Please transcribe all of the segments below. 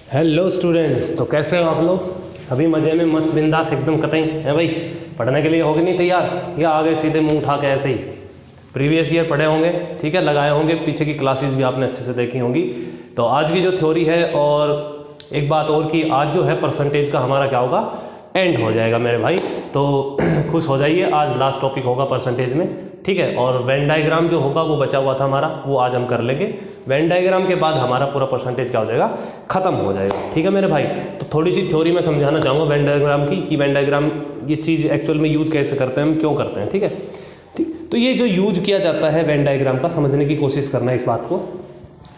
Hello students, तो कैसे हो आप लोग? सभी मज़े में, मस्त बिंदास एकदम कतई है भाई। पढ़ने के लिए हो गए नहीं तैयार, या आ गए सीधे मुंह उठा के ऐसे ही? प्रीवियस ईयर पढ़े होंगे, ठीक है, लगाए होंगे, पीछे की क्लासेस भी आपने अच्छे से देखी होंगी। तो आज की जो थ्योरी है, और एक बात और कि आज जो है परसेंटेज का हमारा क्या होगा, एंड हो जाएगा मेरे भाई। तो खुश हो जाइए, आज लास्ट टॉपिक होगा परसेंटेज में, ठीक है। और वेन डायग्राम जो होगा वो बचा हुआ था हमारा, वो आज हम कर लेंगे। वेन डायग्राम के बाद हमारा पूरा परसेंटेज क्या हो जाएगा, खत्म हो जाएगा, ठीक है मेरे भाई। तो थोड़ी सी थ्योरी में समझाना चाहूँगा वेन डायग्राम की, कि वेन डायग्राम ये चीज़ एक्चुअल में यूज कैसे करते हैं, हम क्यों करते हैं, ठीक है। ठीक, तो ये जो यूज किया जाता है वेन डायग्राम का, समझने की कोशिश करना है इस बात को,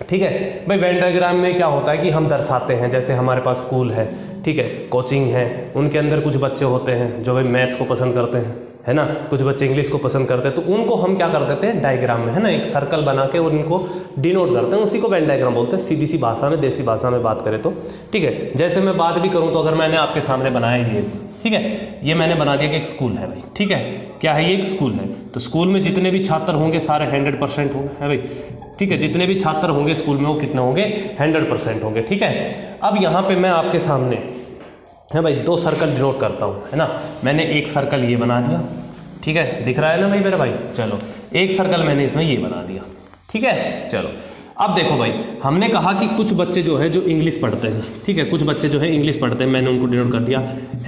ठीक है भाई। वेन डायग्राम में क्या होता है कि हम दर्शाते हैं, जैसे हमारे पास स्कूल है, ठीक है, कोचिंग है, उनके अंदर कुछ बच्चे होते हैं जो भाई मैथ्स को पसंद करते हैं, है ना, कुछ बच्चे इंग्लिश को पसंद करते हैं, तो उनको हम क्या कर देते हैं, डायग्राम में, है ना, एक सर्कल बना के और उनको डिनोट करते हैं, उसी को वेन डायग्राम बोलते हैं, सीधी सी भाषा में, देसी भाषा में बात करें तो, ठीक है। जैसे मैं बात भी करूँ तो अगर मैंने आपके सामने बनाया ये, ठीक है, ये मैंने बना दिया कि एक स्कूल है भाई, ठीक है, क्या है ये, एक स्कूल है। तो स्कूल में जितने भी छात्र होंगे सारे 100% होंगे, है भाई, ठीक है, जितने भी छात्र होंगे स्कूल में वो कितने होंगे, 100% होंगे, ठीक है। अब यहाँ पे मैं आपके सामने है भाई दो सर्कल डिनोट करता हूँ, है ना। मैंने एक सर्कल ये बना दिया, ठीक है, दिख रहा है ना भाई मेरे भाई। चलो, एक सर्कल मैंने इसमें ये बना दिया, ठीक है। चलो, अब देखो भाई, हमने कहा कि कुछ बच्चे जो है जो इंग्लिश पढ़ते हैं, ठीक है, कुछ बच्चे जो है इंग्लिश पढ़ते हैं, मैंने उनको डिनोट कर दिया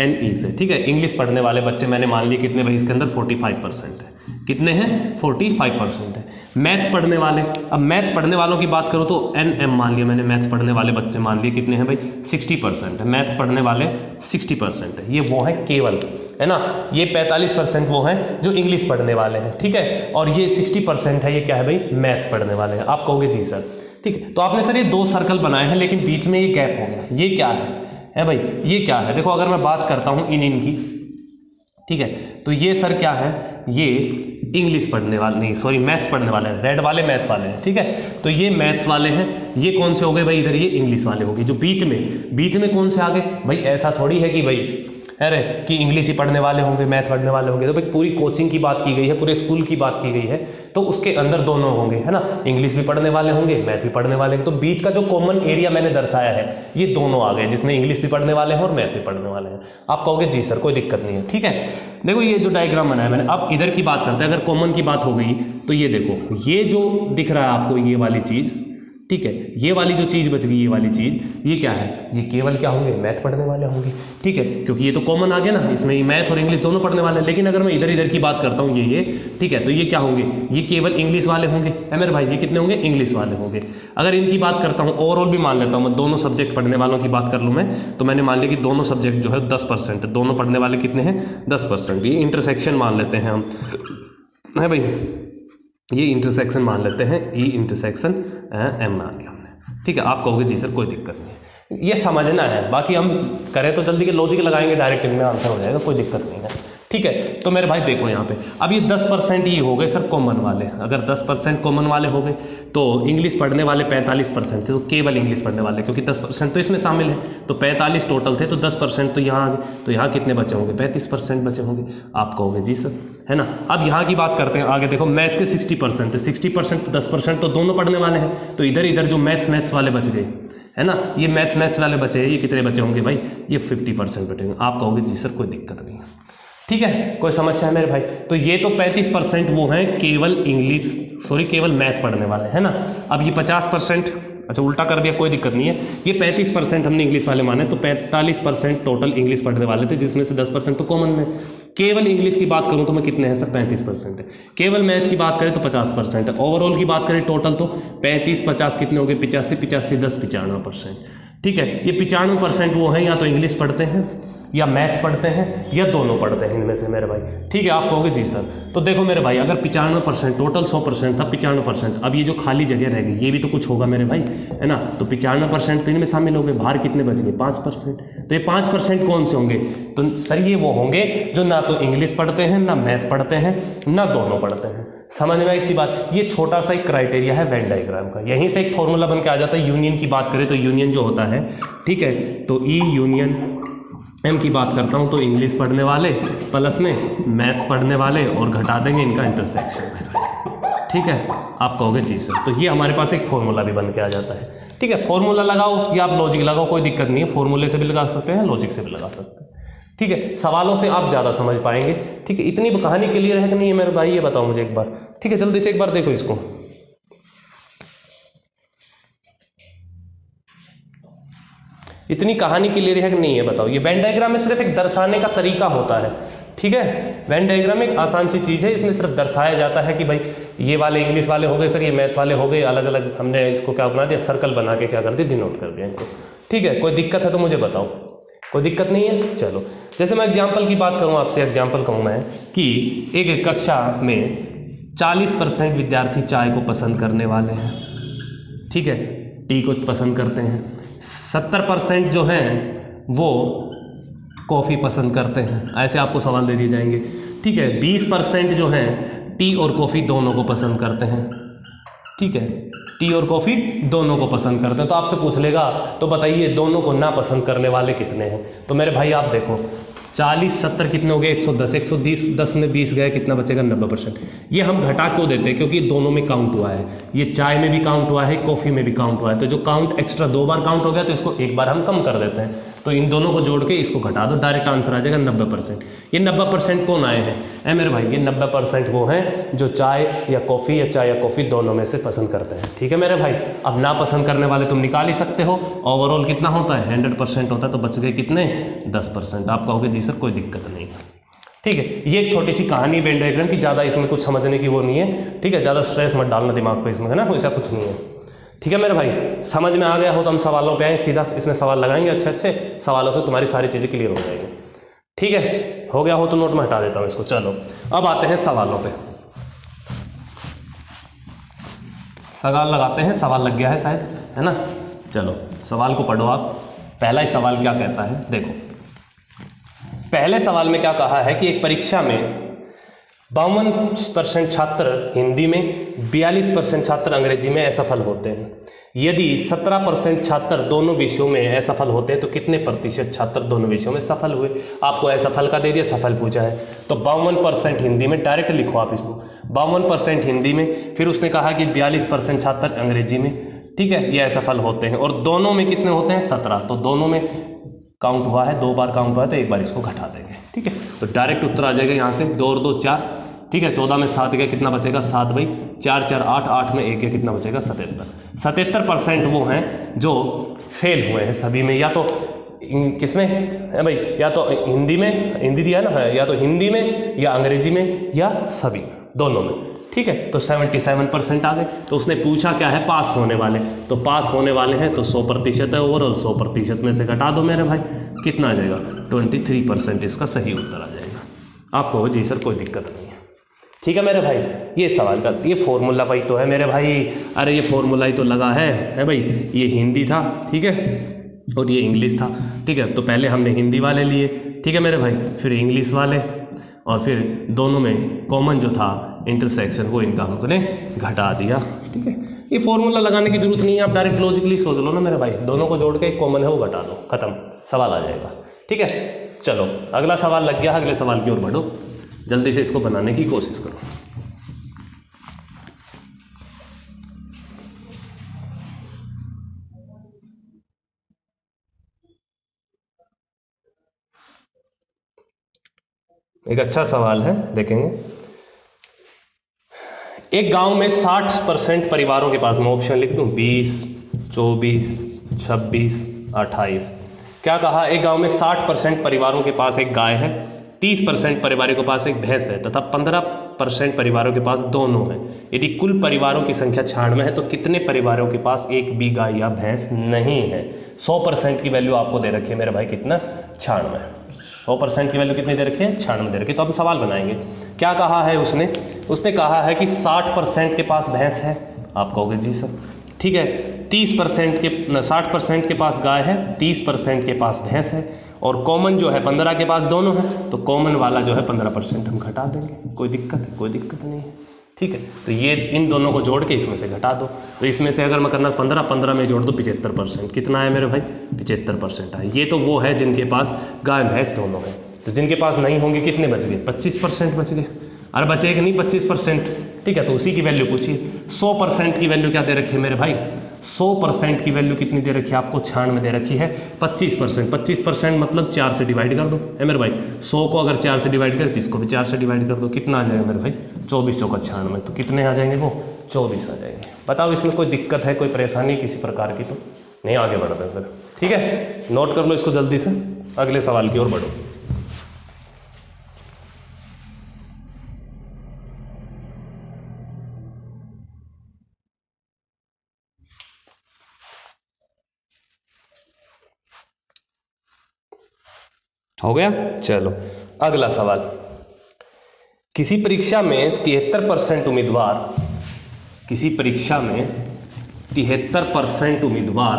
NE से, ठीक है। इंग्लिश पढ़ने वाले बच्चे मैंने मान लिए कितने भाई, इसके अंदर 45% है। कितने हैं, 45% है। मैथ्स पढ़ने वाले, अब मैथ्स पढ़ने वालों की बात करूँ तो NM मान लिया मैंने, मैथ्स पढ़ने वाले बच्चे मान लिए कितने हैं भाई, 60% है। मैथ्स पढ़ने वाले 60% है, ये वो है केवल, है ना। ये 45% वो हैं जो इंग्लिश पढ़ने वाले हैं, ठीक है, और ये 60% है, ये क्या है भाई, मैथ्स पढ़ने वाले हैं। आप कहोगे जी सर, ठीक है। तो आपने सर ये दो सर्कल बनाए हैं, लेकिन बीच में ये गैप हो गया, ये क्या है भाई, ये क्या है। देखो, अगर मैं बात करता हूँ इनकी, ठीक है, तो ये सर क्या है, ये इंग्लिश पढ़ने वाले, नहीं सॉरी, मैथ्स पढ़ने वाले हैं, रेड वाले मैथ्स वाले हैं, ठीक है। तो ये मैथ्स वाले हैं, ये कौन से हो गए भाई, इधर ये इंग्लिश वाले हो गए। जो बीच में कौन से आ गए भाई, ऐसा थोड़ी है कि भाई अरे कि इंग्लिश ही पढ़ने वाले होंगे, मैथ पढ़ने वाले होंगे। तो भाई पूरी कोचिंग की बात की गई है, पूरे स्कूल की बात की गई है, तो उसके अंदर दोनों होंगे, है ना, इंग्लिश भी पढ़ने वाले होंगे, मैथ भी पढ़ने वाले होंगे। तो बीच का जो कॉमन एरिया मैंने दर्शाया है, ये दोनों आ गए, जिसमें इंग्लिश भी पढ़ने वाले हैं और मैथ भी पढ़ने वाले हैं। आप कहोगे जी सर, कोई दिक्कत नहीं है, ठीक है। देखो, ये जो डायग्राम बनाया मैंने, अब इधर की बात करते हैं, अगर कॉमन की बात हो गई तो ये देखो, ये जो दिख रहा है आपको, ये वाली चीज़, ठीक है, ये वाली जो चीज़ बच गई, ये वाली चीज़, ये क्या है, ये केवल क्या होंगे, मैथ पढ़ने वाले होंगे, ठीक है, क्योंकि ये तो कॉमन आ गया ना, इसमें ये मैथ और इंग्लिश दोनों पढ़ने वाले हैं। लेकिन अगर मैं इधर की बात करता हूँ, ये ठीक है, तो ये क्या होंगे, ये केवल इंग्लिश वाले होंगे, है मेरे भाई, ये कितने होंगे, इंग्लिश वाले होंगे। अगर इनकी बात करता हूँ, ओवरऑल भी मान लेता हूँ मैं, दोनों सब्जेक्ट पढ़ने वालों की बात कर लूँ मैं, तो मैंने मान लिया कि दोनों सब्जेक्ट जो है 10%, दोनों पढ़ने वाले कितने हैं, 10%। ये इंटरसेक्शन मान लेते हैं हम, है भाई, ये इंटरसेक्शन मान लेते हैं, ई इंटरसेक्शन M मान लिया, ठीक है। आप कहोगे जी सर, कोई दिक्कत नहीं है, ये समझना है, बाकी हम करें तो जल्दी के लॉजिक लगाएंगे, डायरेक्ट इनमें आंसर हो जाएगा, कोई दिक्कत नहीं है, ठीक है। तो मेरे भाई देखो यहाँ पे, अब ये 10% ये हो गए सर कॉमन वाले। अगर 10% कॉमन वाले हो गए तो इंग्लिश पढ़ने वाले 45% थे, तो केवल इंग्लिश पढ़ने वाले, क्योंकि 10% तो इसमें शामिल है, तो 45 टोटल थे, तो 10% तो यहाँ आ गए, तो यहाँ कितने बचे होंगे, 35% बचे होंगे। आप कहोगे जी सर, है ना। अब यहाँ की बात करते हैं आगे, देखो मैथ के 60% थे, 60% तो 10% तो दोनों पढ़ने वाले हैं, तो इधर जो मैथ्स वाले बच गए, है ना, ये मैथ्स वाले बचे, ये कितने बचे होंगे भाई, ये 50% बचेंगे। आप कहोगे जी सर, कोई दिक्कत नहीं है, ठीक है, कोई समस्या है मेरे भाई। तो ये तो 35% वो हैं केवल केवल मैथ पढ़ने वाले, है ना। अब ये 50%, अच्छा उल्टा कर दिया, कोई दिक्कत नहीं है, ये 35% हमने इंग्लिश वाले माने, तो 45% टोटल इंग्लिश पढ़ने वाले थे, जिसमें से 10% तो कॉमन में। केवल इंग्लिश की बात करूं तो मैं कितने हैं सर, 35% है। केवल मैथ की बात करें तो 50% है। ओवरऑल की बात करें टोटल तो 35-50 कितने हो गए, 85-85-10 95%, ठीक है। ये 95% वो हैं या तो इंग्लिश पढ़ते हैं या मैथ्स पढ़ते हैं या दोनों पढ़ते हैं इनमें से मेरे भाई, ठीक है। आप कहोगे जी सर, तो देखो मेरे भाई, अगर 95% टोटल 100% था, 95%, अब ये जो खाली जगह रह गई, ये भी तो कुछ होगा मेरे भाई, है ना। तो 95% तो इनमें शामिल हो गए, बाहर कितने बच गए, 5%। तो ये 5% कौन से होंगे, तो सर ये वो होंगे जो ना तो इंग्लिश पढ़ते हैं, ना मैथ पढ़ते हैं, ना दोनों पढ़ते हैं। समझ में इतनी बात। ये छोटा सा एक क्राइटेरिया है वेन डायग्राम का, यहीं से एक फॉर्मूला बन के आ जाता है। यूनियन की बात करें तो यूनियन जो होता है, ठीक है, तो ई यूनियन एम की बात करता हूँ तो इंग्लिश पढ़ने वाले प्लस में मैथ्स पढ़ने वाले, और घटा देंगे इनका इंटरसेक्शन, ठीक है। आप कहोगे जी सर, तो ये हमारे पास एक फॉर्मूला भी बन के आ जाता है। ठीक है, फॉर्मूला लगाओ या आप लॉजिक लगाओ, कोई दिक्कत नहीं है, फॉर्मूले से भी लगा सकते हैं, लॉजिक से भी लगा सकते हैं। ठीक है, सवालों से आप ज़्यादा समझ पाएंगे। ठीक है, इतनी कहानी क्लियर है कि नहीं है मेरे भाई, ये बताओ मुझे एक बार। ठीक है, जल्दी से एक बार देखो इसको। इतनी कहानी क्लियर है कि नहीं है बताओ। ये वेन डायग्राम में सिर्फ एक दर्शाने का तरीका होता है। ठीक है, वेन डायग्राम एक आसान सी चीज़ है, इसमें सिर्फ दर्शाया जाता है कि भाई ये वाले इंग्लिश वाले हो गए सर, ये मैथ वाले हो गए, अलग अलग हमने इसको क्या बना दिया, सर्कल बना के क्या कर दिया, डिनोट कर दिया इनको। ठीक है, कोई दिक्कत है तो मुझे बताओ, कोई दिक्कत नहीं है। चलो, जैसे मैं एग्जाम्पल की बात करूँ आपसे, एग्जाम्पल कहूँ मैं कि एक कक्षा में 40% विद्यार्थी चाय को पसंद करने वाले हैं। ठीक है, टी को पसंद करते हैं। 70% जो हैं वो कॉफ़ी पसंद करते हैं। ऐसे आपको सवाल दे दिए जाएंगे। ठीक है, 20% जो हैं टी और कॉफ़ी दोनों को पसंद करते हैं। ठीक है, टी और कॉफ़ी दोनों को पसंद करते हैं। तो आपसे पूछ लेगा तो बताइए दोनों को ना पसंद करने वाले कितने हैं। तो मेरे भाई आप देखो, 40 70 कितने हो गए, 110, 110 10 में 20 गए, कितना बचेगा, 90%। ये हम घटा क्यों देते हैं, क्योंकि दोनों में काउंट हुआ है। ये चाय में भी काउंट हुआ है, कॉफ़ी में भी काउंट हुआ है। तो जो काउंट एक्स्ट्रा 2 बार काउंट हो गया तो इसको एक बार हम कम कर देते हैं। तो इन दोनों को जोड़ के इसको घटा दो, डायरेक्ट आंसर आ जाएगा 90%। ये 90% कौन आए हैं मेरे भाई, ये 90% वो हैं जो चाय या कॉफ़ी दोनों में से पसंद करते हैं। ठीक है मेरे भाई, अब ना पसंद करने वाले तुम निकाल ही सकते हो। ओवरऑल कितना होता है, 100% होता है, तो बच गए कितने, 10%। आप कहोगे जी सर कोई दिक्कत नहीं। ठीक है, ये एक छोटी सी कहानी वेन डायग्राम की, ज़्यादा इसमें कुछ समझने की वो नहीं है। ठीक है, ज़्यादा स्ट्रेस मत डालना दिमाग पे इसमें, है ना, ऐसा कुछ नहीं है। ठीक है मेरे भाई, समझ में आ गया हो तो हम सवालों पे आए सीधा, इसमें सवाल लगाएंगे, अच्छे अच्छे सवालों से तुम्हारी सारी चीज़ें क्लियर हो जाएंगी। ठीक है, हो गया हो तो नोट में हटा देता हूँ इसको। चलो अब आते हैं सवालों पे, सवाल लगाते हैं। सवाल लग गया है शायद, है ना। चलो सवाल को पढ़ो आप। पहला ही सवाल क्या कहता है, देखो पहले सवाल में क्या कहा है कि एक परीक्षा में 52% छात्र हिंदी में, 42% छात्र अंग्रेजी में असफल होते हैं। यदि 17% छात्र दोनों विषयों में असफल होते हैं तो कितने प्रतिशत छात्र दोनों विषयों में सफल हुए। आपको असफल का दे दिया, सफल पूछा है, तो 52% हिंदी में, डायरेक्ट लिखो आप इसको, 52% हिंदी में। फिर उसने कहा कि 42% छात्र अंग्रेजी में, ठीक है, ये असफल होते हैं। और दोनों में कितने होते हैं, 17। तो दोनों में काउंट हुआ है, 2 बार काउंट हुआ है, तो एक बार इसको घटा देंगे। ठीक है, तो डायरेक्ट उत्तर आ जाएगा यहाँ से, 2 और 2 4। ठीक है, 14 में 7 गया, कितना बचेगा, 7 भाई, 4 4 8, 8 में 1 गया, कितना बचेगा, 77। 77% वो हैं जो फेल हुए हैं सभी में, या तो किसमें है भाई, या तो हिंदी में, हिंदी दिया ना है, या तो हिंदी में या अंग्रेजी में या सभी दोनों में। ठीक है, तो 77% आ गए। तो उसने पूछा क्या है, पास होने वाले, तो पास होने वाले हैं तो 100% है ओवरऑल, 100% में से घटा दो मेरे भाई, कितना आ जाएगा, 23% इसका सही उत्तर आ जाएगा। आपको जी सर कोई दिक्कत नहीं है। ठीक है मेरे भाई, ये सवाल का ये फॉर्मूला भाई तो है मेरे भाई, अरे ये फॉर्मूला ही तो लगा है भाई। ये हिंदी था, ठीक है, और ये इंग्लिश था। ठीक है, तो पहले हमने हिंदी वाले लिए, ठीक है मेरे भाई, फिर इंग्लिश वाले, और फिर दोनों में कॉमन जो था इंटरसेक्शन वो इनका हमने घटा दिया। ठीक है, ये फॉर्मूला लगाने की जरूरत नहीं है, आप डायरेक्ट लॉजिकली सोच लो ना मेरे भाई, दोनों को जोड़ के एक कॉमन है वो घटा दो, खत्म, सवाल आ जाएगा। ठीक है, चलो अगला सवाल लग गया, अगले सवाल की ओर बढ़ो, जल्दी से इसको बनाने की कोशिश करो। एक अच्छा सवाल है, देखेंगे। एक गांव में 60% परिवारों के पास, मैं ऑप्शन लिख दूं, 20, 24, 26, 28। क्या कहा, एक गांव में 60% परिवारों के पास एक गाय है, 30% परिवारों के पास एक भैंस है तथा 15% परिवारों के पास दोनों हैं। यदि कुल परिवारों की संख्या 96 है तो कितने परिवारों के पास एक भी गाय या भैंस नहीं है। 100% की वैल्यू आपको दे रखी है मेरे भाई, कितना, 96। 100% की वैल्यू कितनी दे रखी है, 96 दे रखी है। तो हम सवाल बनाएंगे, क्या कहा है उसने कहा है कि 60% के पास भैंस है। आप कहोगे जी सर, ठीक है, 60% के पास गाय है, 30% के पास भैंस है, और कॉमन जो है 15 के पास दोनों है, तो कॉमन वाला जो है 15% हम घटा देंगे। कोई दिक्कत है, कोई दिक्कत नहीं है। ठीक है, तो ये इन दोनों को जोड़ के इसमें से घटा दो। तो इसमें से अगर मैं करना 15 में जोड़ दो 75%, कितना है मेरे भाई, 75% है। ये तो वो है जिनके पास गाय भैंस दोनों है। तो जिनके पास नहीं होंगे कितने बच गए, 25% बच गए। अरे बचेगा नहीं 25%, ठीक है, तो उसी की वैल्यू पूछिए। 100% की वैल्यू क्या दे रखी है मेरे भाई, 100% की वैल्यू कितनी दे रखी है आपको, 96 दे रखी है। 25%, 25% मतलब 4 से डिवाइड कर दो है मेरे भाई। 100 को अगर 4 से डिवाइड करें तो इसको भी 4 से डिवाइड कर दो, कितना आ जाएगा मेरे भाई, 24 चौका 96, तो कितने आ जाएंगे वो, 24 आ जाएंगे। बताओ इसमें कोई दिक्कत है, कोई परेशानी किसी प्रकार की तो नहीं, आगे बढ़ते हैं फिर। ठीक है, नोट कर लो इसको जल्दी से, अगले सवाल की ओर बढ़ो। हो गया, चलो अगला सवाल। किसी परीक्षा में 73% उम्मीदवार, किसी परीक्षा में 73% उम्मीदवार,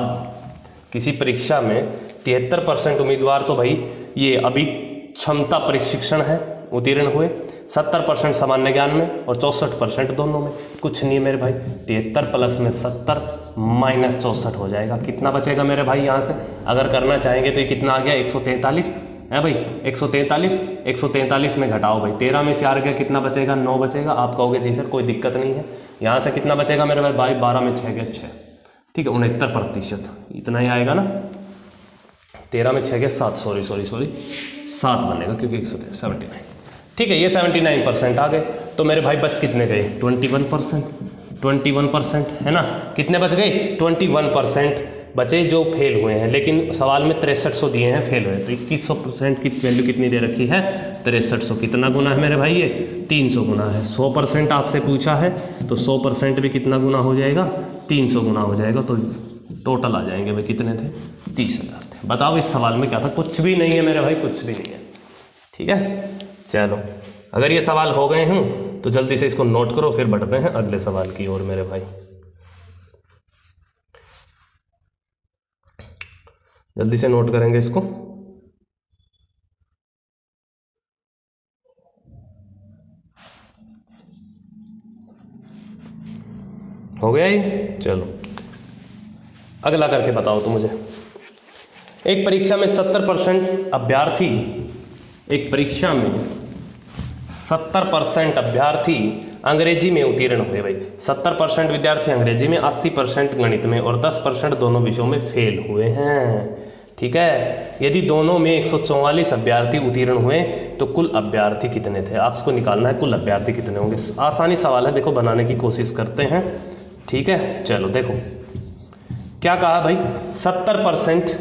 किसी परीक्षा में 73% उम्मीदवार, तो भाई ये अभी क्षमता प्रशिक्षण है, उत्तीर्ण हुए। 70% सामान्य ज्ञान में और 64% दोनों में। कुछ नहीं है मेरे भाई, 73 प्लस में 70 माइनस 64 हो जाएगा। कितना बचेगा मेरे भाई यहाँ से, अगर करना चाहेंगे तो ये कितना आ गया, 143 है भाई, 143, 143 में घटाओ भाई, 13 में 4 गया, कितना बचेगा, 9 बचेगा। आप कहोगे जी सर कोई दिक्कत नहीं है, यहाँ से कितना बचेगा मेरे भाई, 12 में 6 गया 6, ठीक है, 69%, इतना ही आएगा ना। 13 में 6 गया 7, सॉरी 7 बनेगा क्योंकि 179, ठीक है, ये 79% आ गए। तो मेरे भाई बच कितने गए, 21% है ना, कितने बच गए, 21% बचे जो फेल हुए हैं। लेकिन सवाल में 6300 दिए हैं फेल हुए, तो 2100% की वैल्यू कितनी दे रखी है, 6300। कितना गुना है मेरे भाई, ये 300 गुना है। 100% आपसे पूछा है तो 100% भी कितना गुना हो जाएगा, 300 गुना हो जाएगा। तो टोटल आ जाएंगे भाई कितने थे, 30,000 थे। बताओ इस सवाल में क्या था, कुछ भी नहीं है मेरे भाई, कुछ भी नहीं है। ठीक है, चलो अगर ये सवाल हो गए हों तो जल्दी से इसको नोट करो, फिर बढ़ते हैं अगले सवाल की ओर मेरे भाई। जल्दी से नोट करेंगे इसको। हो गया ये, चलो अगला करके बताओ तो मुझे। एक परीक्षा में 70% अभ्यर्थी, एक परीक्षा में 70% अभ्यर्थी अंग्रेजी में उत्तीर्ण हुए भाई। 70% विद्यार्थी अंग्रेजी में, 80% गणित में और 10% दोनों विषयों में फेल हुए हैं। ठीक है, यदि दोनों में 144 अभ्यर्थी उत्तीर्ण हुए तो कुल अभ्यर्थी कितने थे, आपको निकालना है कुल अभ्यर्थी कितने होंगे। आसानी सवाल है, देखो बनाने की कोशिश करते हैं। ठीक है, चलो देखो क्या कहा भाई, 70%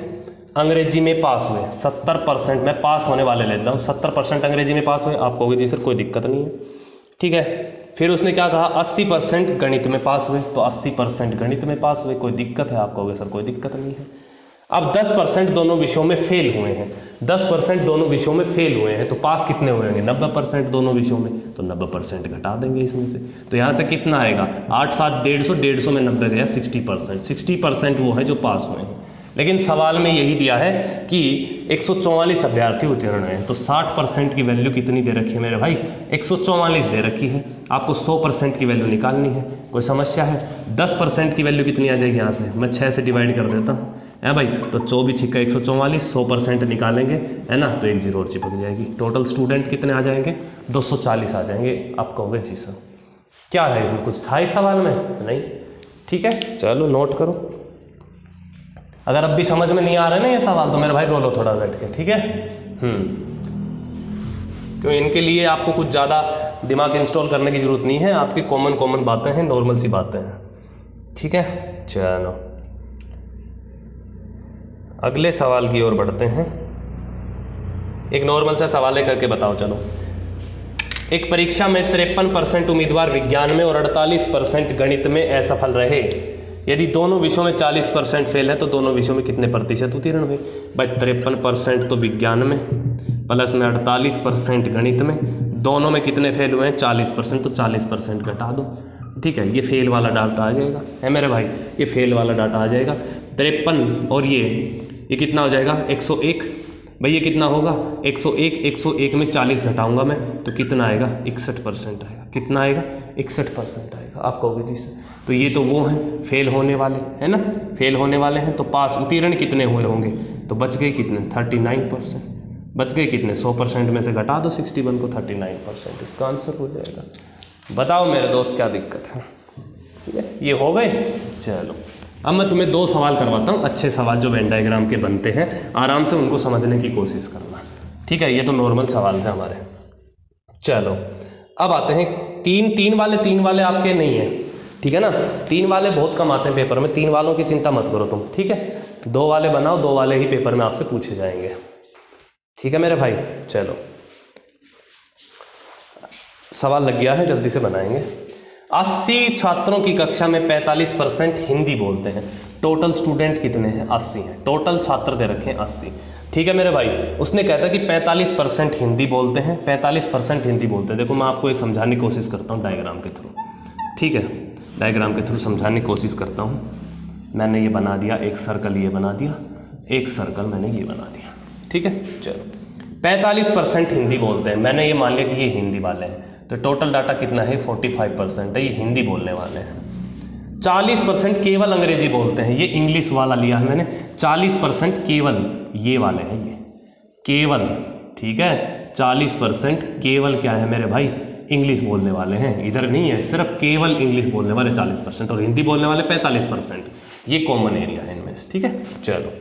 अंग्रेजी में पास हुए। 70% मैं पास होने वाले लेता हूँ, 70% अंग्रेजी में पास हुए। आप कहोगे जी सर कोई दिक्कत नहीं है, ठीक है। फिर उसने क्या कहा, 80% गणित में पास हुए, तो 80% गणित में पास हुए, कोई दिक्कत है, आप कहोगे सर कोई दिक्कत नहीं है। अब 10% दोनों विषयों में फेल हुए हैं, 10% दोनों विषयों में फेल हुए हैं, तो पास कितने हुए होंगे, 90% दोनों विषयों में, तो 90% घटा देंगे इसमें से। तो यहाँ से कितना आएगा, 8 7 150, 150 में 90 गया, 60%। 60% वो है जो पास हुए हैं। लेकिन सवाल में यही दिया है कि 144 अभ्यर्थी उत्तीर्ण हैं, तो 60% की वैल्यू कितनी दे रखी है मेरे भाई, 144 दे रखी है। आपको 100% की वैल्यू निकालनी है, कोई समस्या है। 10% की वैल्यू कितनी आ जाएगी, यहाँ से मैं 6 से डिवाइड कर देता हूँ है भाई, तो 24 छिक्का 144, 100% निकालेंगे है ना, तो 1 0 और चिपक जाएगी। टोटल स्टूडेंट कितने आ जाएंगे, 240 आ जाएंगे। आप कहोगे जी सर क्या है इसमें, कुछ था इस सवाल में, नहीं। ठीक है, चलो नोट करो। अगर अब भी समझ में नहीं आ रहा है ना ये सवाल, तो मेरे भाई रो लो थोड़ा बैठ के, ठीक है। क्यों, इनके लिए आपको कुछ ज़्यादा दिमाग इंस्टॉल करने की जरूरत नहीं है, आपकी कॉमन बातें हैं, नॉर्मल सी बातें हैं। ठीक है, चलो अगले सवाल की ओर बढ़ते हैं। एक नॉर्मल सा सवाल है, करके बताओ। चलो, एक परीक्षा में 53% उम्मीदवार विज्ञान में और 48% गणित में असफल रहे। यदि दोनों विषयों में 40% फेल है तो दोनों विषयों में कितने प्रतिशत उत्तीर्ण हुए भाई। 53% तो विज्ञान में प्लस में 48% गणित में, दोनों में कितने फेल हुए हैं, 40%, तो 40% घटा दो। ठीक है, ये फेल वाला डाटा आ जाएगा है मेरे भाई, ये फेल वाला डाटा आ जाएगा। 53 और ये कितना हो जाएगा, 101 भाई, ये कितना होगा 101, 101 में 40 घटाऊंगा मैं, तो कितना आएगा, 61% आएगा। कितना आएगा, 61% आएगा। आप कहोगे जी सर, तो ये तो वो हैं फेल होने वाले, है ना, फेल होने वाले हैं। तो पास उत्तीर्ण कितने हुए होंगे, तो बच गए कितने, 39%। बच गए कितने, 100% में से घटा दो 61 को, 39%। इसका आंसर हो जाएगा। बताओ मेरे दोस्त क्या दिक्कत है। ठीक है, ये हो गए। चलो अब मैं तुम्हें 2 सवाल करवाता हूँ, अच्छे सवाल जो वेन डायग्राम के बनते हैं, आराम से उनको समझने की कोशिश करना। ठीक है, ये तो नॉर्मल सवाल थे हमारे। चलो अब आते हैं तीन वाले आपके नहीं है। ठीक है ना, 3 वाले बहुत कम आते हैं पेपर में, 3 वालों की चिंता मत करो तुम। ठीक है, 2 वाले बनाओ, 2 वाले ही पेपर में आपसे पूछे जाएंगे। ठीक है मेरे भाई। चलो सवाल लग गया है, जल्दी से बनाएंगे। 80 छात्रों की कक्षा में 45% हिंदी बोलते हैं। टोटल स्टूडेंट कितने हैं? 80 हैं। टोटल छात्र दे रखे हैं 80। ठीक है मेरे भाई, उसने कहता कि 45% हिंदी बोलते हैं, 45% हिंदी बोलते हैं। देखो मैं आपको ये समझाने की कोशिश करता हूँ डायग्राम के थ्रू। ठीक है, डायग्राम के थ्रू समझाने की कोशिश करता हूँ। मैंने ये बना दिया, एक सर्कल ये बना दिया, एक सर्कल मैंने ये बना दिया। ठीक है, चलो 45% हिंदी बोलते हैं, मैंने ये मान लिया कि ये हिंदी वाले हैं, तो टोटल डाटा कितना है? 45% है, ये हिंदी बोलने वाले हैं। 40% केवल अंग्रेजी बोलते हैं, ये इंग्लिश वाला लिया है मैंने। 40% केवल ये वाले हैं, ये केवल। ठीक है, 40% केवल क्या है मेरे भाई? इंग्लिश बोलने वाले हैं। इधर नहीं है, सिर्फ केवल इंग्लिश बोलने वाले 40% और हिंदी बोलने वाले 45%। ये कॉमन एरिया है इनमें। ठीक है, चलो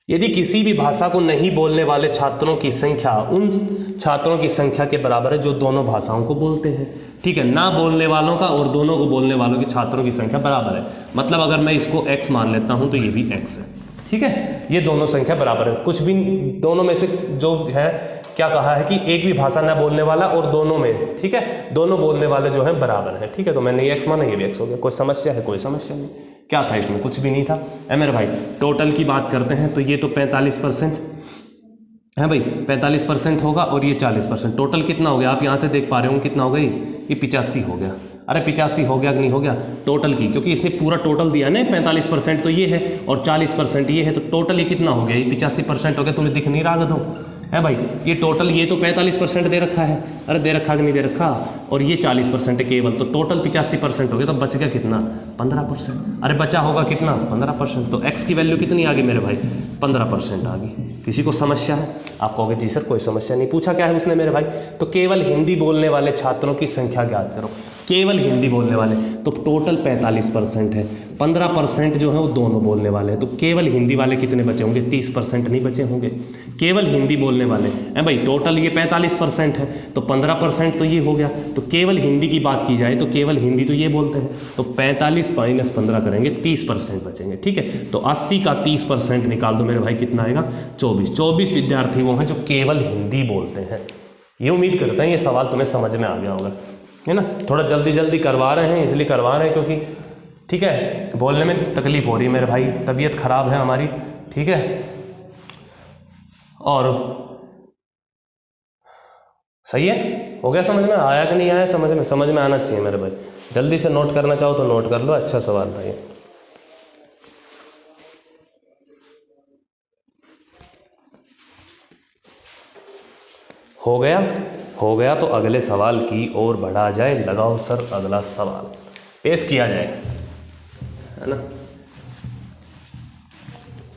यदि किसी भी भाषा को नहीं बोलने वाले छात्रों की संख्या उन छात्रों की संख्या के बराबर है जो दोनों भाषाओं को बोलते हैं। ठीक है, ना बोलने वालों का और दोनों को बोलने वालों की छात्रों की संख्या बराबर है। मतलब अगर मैं इसको x मान लेता हूं तो ये भी x है। ठीक है, ये दोनों संख्या बराबर है। कुछ भी दोनों में से जो है, क्या कहा है कि एक भी भाषा ना बोलने वाला और दोनों में, ठीक है, दोनों बोलने वाले जो है बराबर है। ठीक है, तो मैंने ये x माना, ये भी x हो गया। कोई समस्या है? कोई समस्या नहीं। क्या था इसमें? कुछ भी नहीं था। मेरे भाई टोटल की बात करते हैं तो ये तो 45% है भाई, 45% होगा और ये 40%। टोटल कितना हो गया? आप यहाँ से देख पा रहे हो कितना हो गई? ये 85 हो गया। अरे 85 हो गया कि नहीं हो गया? टोटल की, क्योंकि इसने पूरा टोटल दिया ना, 45% तो ये है और 40% ये है, तो टोटल ये कितना हो गया? ये 85% हो गया। तुम्हें दिख नहीं रहा दो है भाई? ये टोटल, ये तो 45% दे रखा है। अरे दे रखा कि नहीं दे रखा? और ये 40% है केवल, तो टोटल 85% हो गया। तो बच गया कितना? 15%। अरे बचा होगा कितना? 15%। तो x की वैल्यू कितनी आ गई मेरे भाई? 15% आ गई। किसी को समस्या है? आप कहोगे जी सर कोई समस्या नहीं। पूछा क्या है उसने मेरे भाई? तो केवल हिंदी बोलने वाले छात्रों की संख्या ज्ञात करो। केवल हिंदी बोलने वाले, तो टोटल 45% है। 15% जो है वो दोनों बोलने वाले हैं, तो केवल हिंदी वाले कितने बचे होंगे? 30% नहीं बचे होंगे। केवल हिंदी बोलने वाले हैं भाई, टोटल ये 45% है, तो 15% तो ये हो गया। तो केवल हिंदी की बात की जाए तो केवल हिंदी तो ये बोलते हैं, तो 45 माइनस 15 करेंगे, 30% बचेंगे। ठीक है, तो 80 का 30% निकाल दो मेरे भाई, कितना आएगा? 24 विद्यार्थी वो हैं जो केवल हिंदी बोलते हैं। ये उम्मीद करते हैं ये सवाल तुम्हें समझ में आ गया होगा, है ना। थोड़ा जल्दी जल्दी करवा रहे हैं, इसलिए करवा रहे हैं क्योंकि ठीक है बोलने में तकलीफ हो रही है मेरे भाई, तबीयत खराब है हमारी। ठीक है, और सही है, हो गया समझ में? आया कि नहीं आया समझ में? समझ में आना चाहिए मेरे भाई। जल्दी से नोट करना चाहो तो नोट कर लो। अच्छा सवाल भाई। हो गया? हो गया तो अगले सवाल की ओर बढ़ा जाए। लगाओ सर अगला सवाल, पेश किया जाए, है ना।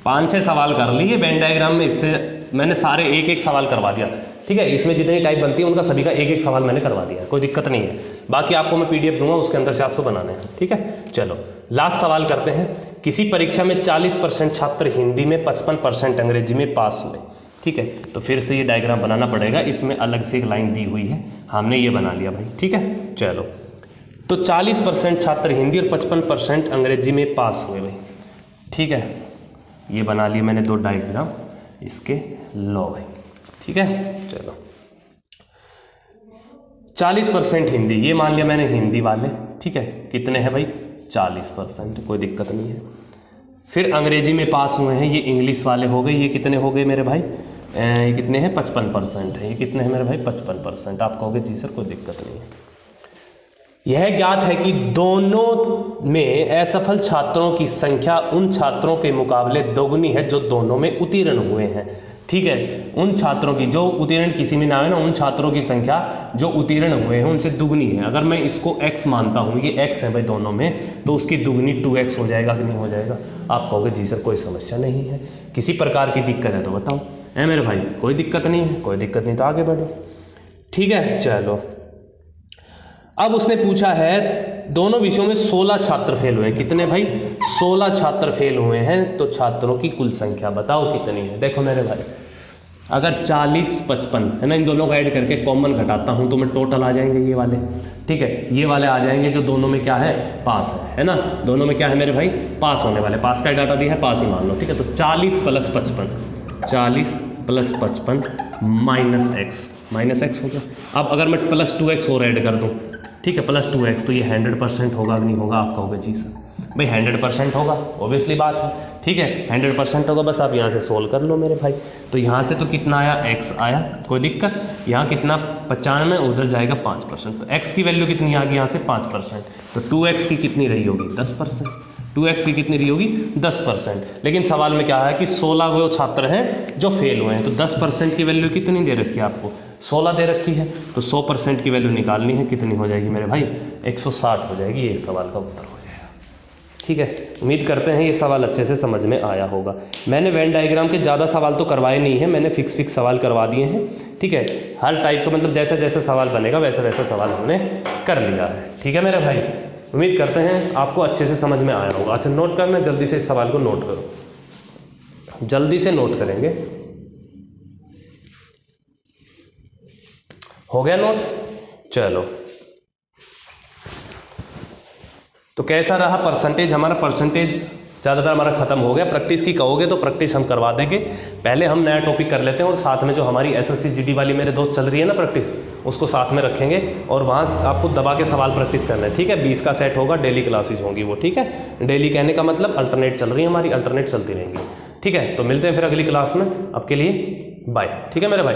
5-6 सवाल कर लिए वेन डायग्राम में, इससे मैंने सारे एक एक सवाल करवा दिया। ठीक है, इसमें जितनी टाइप बनती है उनका सभी का एक एक सवाल मैंने करवा दिया, कोई दिक्कत नहीं है। बाकी आपको मैं PDF दूंगा, उसके अंदर से आपको बनाने हैं। ठीक है, चलो लास्ट सवाल करते हैं। किसी परीक्षा में 40% छात्र हिंदी में, 55% अंग्रेजी में पास हुए। ठीक है, तो फिर से ये डायग्राम बनाना पड़ेगा, इसमें अलग से एक लाइन दी हुई है, हमने ये बना लिया भाई। ठीक है, चलो तो 40% छात्र हिंदी और 55% अंग्रेजी में पास हुए भाई। ठीक है, ये बना लिए मैंने 2 डायग्राम, इसके लो भाई। ठीक है, चलो 40% हिंदी, ये मान लिया मैंने हिंदी वाले। ठीक है, कितने हैं भाई? 40%, कोई दिक्कत नहीं है। फिर अंग्रेजी में पास हुए हैं, ये इंग्लिश वाले हो गए। ये कितने हो गए मेरे भाई? ये कितने हैं? 55% है। ये कितने हैं मेरे भाई? 55%। आप कहोगे जी सर कोई दिक्कत नहीं है। यह ज्ञात है कि दोनों में असफल छात्रों की संख्या उन छात्रों के मुकाबले दोगुनी है जो दोनों में उत्तीर्ण हुए हैं। ठीक है, उन छात्रों की जो उत्तीर्ण किसी में ना है ना, उन छात्रों की संख्या जो उत्तीर्ण हुए हैं उनसे दुगनी है। अगर मैं इसको x मानता हूँ, ये x है भाई दोनों में, तो उसकी दुगनी 2x हो जाएगा कि नहीं हो जाएगा? आप कहोगे जी सर कोई समस्या नहीं है। किसी प्रकार की दिक्कत है तो बताओ, है मेरे भाई? कोई दिक्कत नहीं है, कोई दिक्कत नहीं तो आगे बढ़ो। ठीक है, चलो अब उसने पूछा है दोनों विषयों में 16 छात्र फेल हुए हैं। कितने भाई? 16 छात्र फेल हुए हैं। तो छात्रों की कुल संख्या बताओ कितनी है। देखो मेरे भाई, अगर 40 55 है ना, इन दोनों को ऐड करके कॉमन घटाता हूं तो मैं टोटल आ जाएंगे ये वाले, ठीक है, ये वाले आ जाएंगे जो दोनों में क्या है, पास है ना, दोनों में क्या है मेरे भाई, पास होने वाले, पास का डाटा दिया है, पास ही मान लो, ठीक है। तो 40 + 55, 40 + 55 माइनस एक्स हो गया। अब अगर मैं +2x और ऐड कर दूं, ठीक है, +2x, तो ये 100% होगा कि नहीं होगा? आप कहोगे जी सर भाई 100% होगा, ऑब्वियसली बात है, ठीक है, 100% होगा। बस आप यहाँ से सोल्व कर लो मेरे भाई। तो यहाँ से तो कितना आया, x आया, कोई दिक्कत? यहाँ कितना 95, उधर जाएगा 5%, तो x की वैल्यू कितनी आ गई यहाँ से 5%, तो 2x की कितनी रही होगी, 10%, 2x की कितनी रही होगी, 10%। लेकिन सवाल में क्या है कि 16 वो छात्र हैं जो फेल हुए हैं, तो 10% की वैल्यू कितनी दे रखी है आपको, 16 दे रखी है, तो 100% की वैल्यू निकालनी है, कितनी हो जाएगी मेरे भाई, 160 हो जाएगी। ये इस सवाल का उत्तर हो जाएगा, ठीक है। उम्मीद करते हैं ये सवाल अच्छे से समझ में आया होगा। मैंने वेन डायग्राम के ज़्यादा सवाल तो करवाए नहीं हैं, मैंने फिक्स सवाल करवा दिए हैं, ठीक है। हर टाइप का मतलब जैसा जैसा सवाल बनेगा वैसा वैसा सवाल हमने कर लिया है, ठीक है मेरे भाई। उम्मीद करते हैं आपको अच्छे से समझ में आया होगा। अच्छा, नोट करना, जल्दी से इस सवाल को नोट करो, जल्दी से नोट करेंगे। हो गया नोट? चलो, तो कैसा रहा परसेंटेज हमारा? परसेंटेज ज़्यादातर हमारा खत्म हो गया। प्रैक्टिस की कहोगे तो प्रैक्टिस हम करवा देंगे। पहले हम नया टॉपिक कर लेते हैं और साथ में जो हमारी SSC GD वाली मेरे दोस्त चल रही है ना प्रैक्टिस, उसको साथ में रखेंगे और वहाँ आपको दबा के सवाल प्रैक्टिस करना है, ठीक है। 20 का सेट होगा, डेली क्लासेज होंगी वो, ठीक है। डेली कहने का मतलब अल्टरनेट चल रही है हमारी, अल्टरनेट चलती रहेंगी, ठीक है। तो मिलते हैं फिर अगली क्लास में, अब के लिए बाय, ठीक है मेरे भाई।